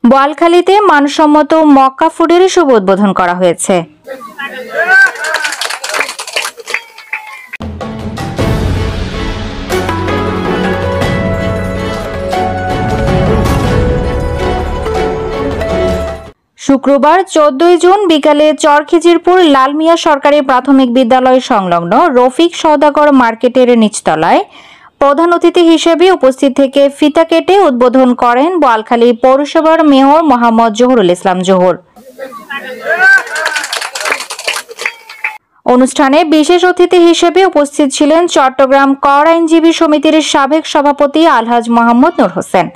বোয়ালখালীতে মানসম্মত মক্কা ফুডের শুভ উদ্বোধন করা হয়েছে। শুক্রবার 14 জুন বিকালে চরখিজিরপুর লালমিয়া সরকারি প্রাথমিক বিদ্যালয় সংলগ্ন রফিক সওদাগর মার্কেটের নিচতলায় প্রধান অতিথি হিসেবে উপস্থিত থেকে ফিতা কেটে উদ্বোধন করেন বোয়ালখালী পৌরসভার মেয়র মোহাম্মদ জহুরুল ইসলাম জহুর। অনুষ্ঠানে বিশেষ অতিথি হিসেবে উপস্থিত ছিলেন চট্টগ্রাম কর আইনজীবী সমিতির সাবেক সভাপতি আলহাজ মোহাম্মদ নূর হোসেন,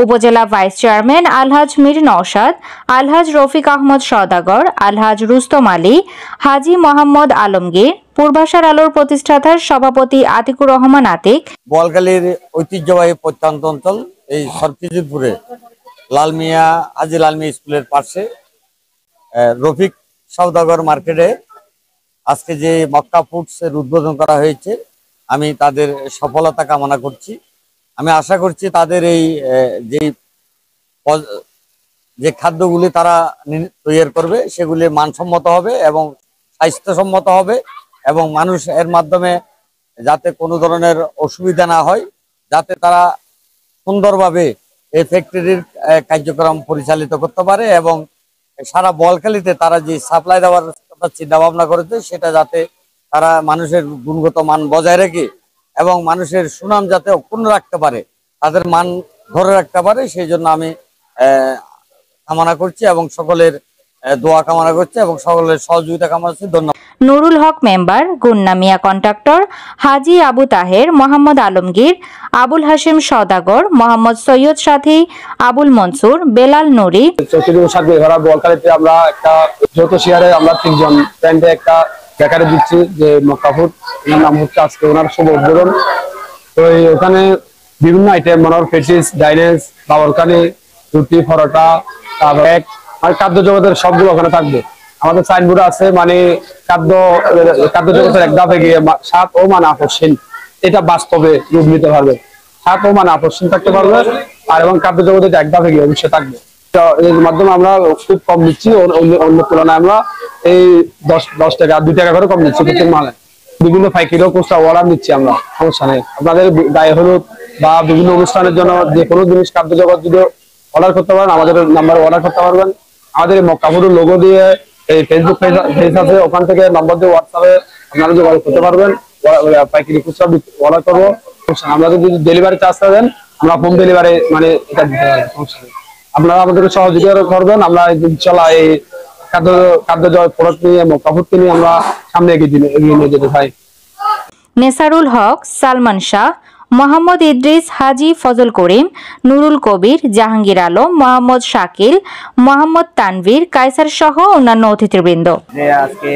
উপজেলা ভাইস চেয়ারম্যান আলহাজ মীর নওশাদ, আলহাজ রফিক আহমদ সওদাগর, আলহাজ রুস্তম আলী, হাজী মোহাম্মদ আলমগীর, পূর্বাশার আলোর প্রতিষ্ঠাতার সভাপতি আতিকুর রহমান আতিক। বোয়ালখালীর ঐতিহ্যবাহী প্রত্যন্ত অঞ্চল এই চরখিজিরপুরে লালমিয়া হাজী লালমিয়া স্কুলের পাশে রফিক সওদাগর মার্কেটে আজকে যে মক্কা ফুডস এর উদ্বোধন করা হয়েছে, আমি তাদের সফলতা কামনা করছি। আমি আশা করছি তাদের এই যে খাদ্যগুলি তারা তৈরি করবে সেগুলি মানসম্মত হবে এবং স্বাস্থ্যসম্মত হবে এবং মানুষ এর মাধ্যমে যাতে কোনো ধরনের অসুবিধা না হয়, যাতে তারা সুন্দরভাবে এই ফ্যাক্টরির কার্যক্রম পরিচালিত করতে পারে এবং সারা বোয়ালখালীতে তারা যে সাপ্লাই দেওয়ার কথা চিন্তা ভাবনা করেছে সেটা যাতে তারা মানুষের গুণগত মান বজায় রেখে এবং মানুষের সুনাম যাতে অক্ষুণ্ণ রাখতে পারে, তাদের মান ধরে রাখতে পারে, সেই জন্য আমি কামনা করছি এবং সকলের দোয়া কামনা করছি এবং সকলের সহযোগিতা কামনা করছি। ধন্যবাদ। নুরুল হক মেম্বার, গুন্না মিয়া কন্ট্রাক্টর, হাজী আবু তাহের, মোহাম্মদ আলমগীর, আবুল হাশিম সওদাগর, মোহাম্মদ সৈয়দ সাথী, আবুল মনসুর, বেলাল নুরি। বোয়ালখালীতে আমরা একটা যৌথ শেয়ারে আমরা 3 জন ফ্রেন্ডে একটা বেকারে দিচ্ছি যে মক্কা ফুড, এর নাম হচ্ছে আজকে ওনার শুভ উদ্বোধন। তো ওখানে বিভিন্ন আইটেম মনোর পেটিস, ডাইনেস, বাবরকানি, রুটি, পরোটা, কেক আর খাদ্য জগতের সবগুলো ওখানে থাকবে। আমাদের সাইনবোর্ড আছে, মানে খাদ্য জগতের এক ধাপে গিয়ে স্বাদ ও মান আকর্ষণ, এটা বাস্তবে রূপ নিতে পারবে। স্বাদ ও মান আকর্ষণ থাকতে পারবে আর এবং খাদ্য জগতে এক ধাপে গিয়ে অবশ্যই থাকবে। এর মাধ্যমে আমরা খুব কম নিচ্ছি, অন্য তুলনায় আমরা এই 10 টাকা 2 টাকা করে কম নিচ্ছি প্রত্যেক মালে। বিভিন্ন পাইকারি খুচরা অর্ডার নিচ্ছি আমরা, সমস্যা নেই। আপনাদের গায়ে হলুদ বা বিভিন্ন অনুষ্ঠানের জন্য যে কোনো জিনিস খাদ্য জগৎ যদি অর্ডার করতে পারেন আমাদের নাম্বারে অর্ডার করতে পারবেন। আমাদের মক্কা ফুডের লোগো দিয়ে এই ফেসবুক পেজ আছে, ওখান থেকে নম্বর দিয়ে হোয়াটসঅ্যাপে আপনারা যোগাযোগ করতে পারবেন। পাইকারি খুচরা অর্ডার করবো, আমরা যদি ডেলিভারি চার্জটা দেন আমরা হোম ডেলিভারি মানে এটা দিতে পারি, সমস্যা নেই। আপনারা আমাদেরকে সহযোগিতা করবেন। আমরা ইনশাআল্লাহ এই খাদ্য প্রোডাক্ট নিয়ে মক্কা ফুডকে নিয়ে আমরা সামনে এগিয়ে নিয়ে যেতে চাই। নেসারুল হক, সালমান শাহ, মোহাম্মদ ইদ্রিস, হাজী ফজল করিম, নুরুল কবির, জাহাঙ্গীর আলম, মোহাম্মদ শাকিল, মোহাম্মদ তানভীর, কায়সার সহ অন্যান্য অতিথিবৃন্দ। আজকে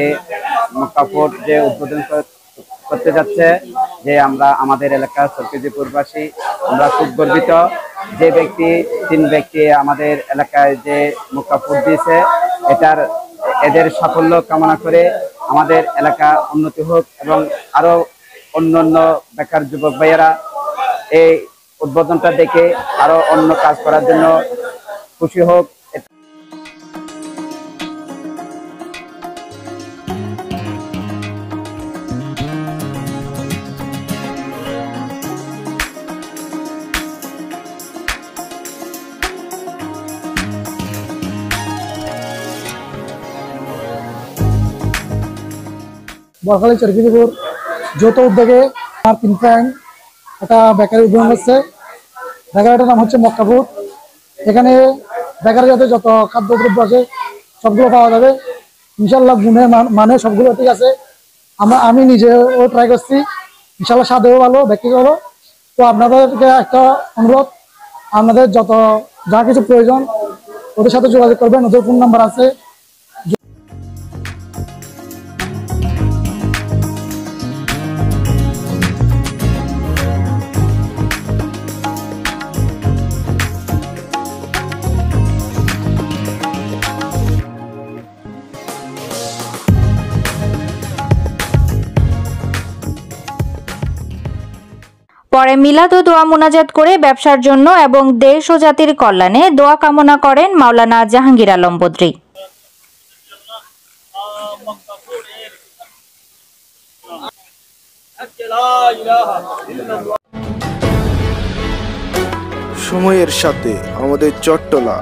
মক্কা ফুড যে উদ্বোধন করতে যাচ্ছে, যে আমরা আমাদের এলাকার চরখিজিরপুরবাসী আমরা খুব গর্বিত। যে 3 ব্যক্তি আমাদের এলাকায় যে মক্কা ফুড দিয়েছে, এদের সাফল্য কামনা করে আমাদের এলাকা উন্নতি হোক এবং আরো অন্যান্য বেকার যুবক ভাইয়েরা এই উদ্বোধনটা দেখে আরো অন্য কাজ করার জন্য খুশি হোক। বোয়ালখালী চরখিজিরপুর যৌথ উদ্যোগে আমার 3 ফ্রেন্ড একটা বেকারি উদ্বোধন হচ্ছে। বেকারিটার নাম হচ্ছে মক্কা ফুড। এখানে বেকারি যাতে যত খাদ্যদ্রব্য আছে সবগুলো পাওয়া যাবে ইনশাল্লাহ, গুণে মানে সবগুলো ঠিক আছে। আমি নিজেও ট্রাই করছি, ইনশাল্লাহ স্বাদেও ভালো, ব্যক্তি ভালো। তো আপনাদেরকে একটা অনুরোধ, আপনাদের যা কিছু প্রয়োজন ওদের সাথে যোগাযোগ করবেন, ওদের ফোন নাম্বার আছে। পরে পরে মিলাদ ও দোয়া মুনাজাত করে ব্যবসার জন্য এবং দেশ ও জাতির কল্যাণে দোয়া কামনা করেন মাওলানা জাহাঙ্গীর আলম বদরী। সময়ের সাথে আমাদের চট্টলা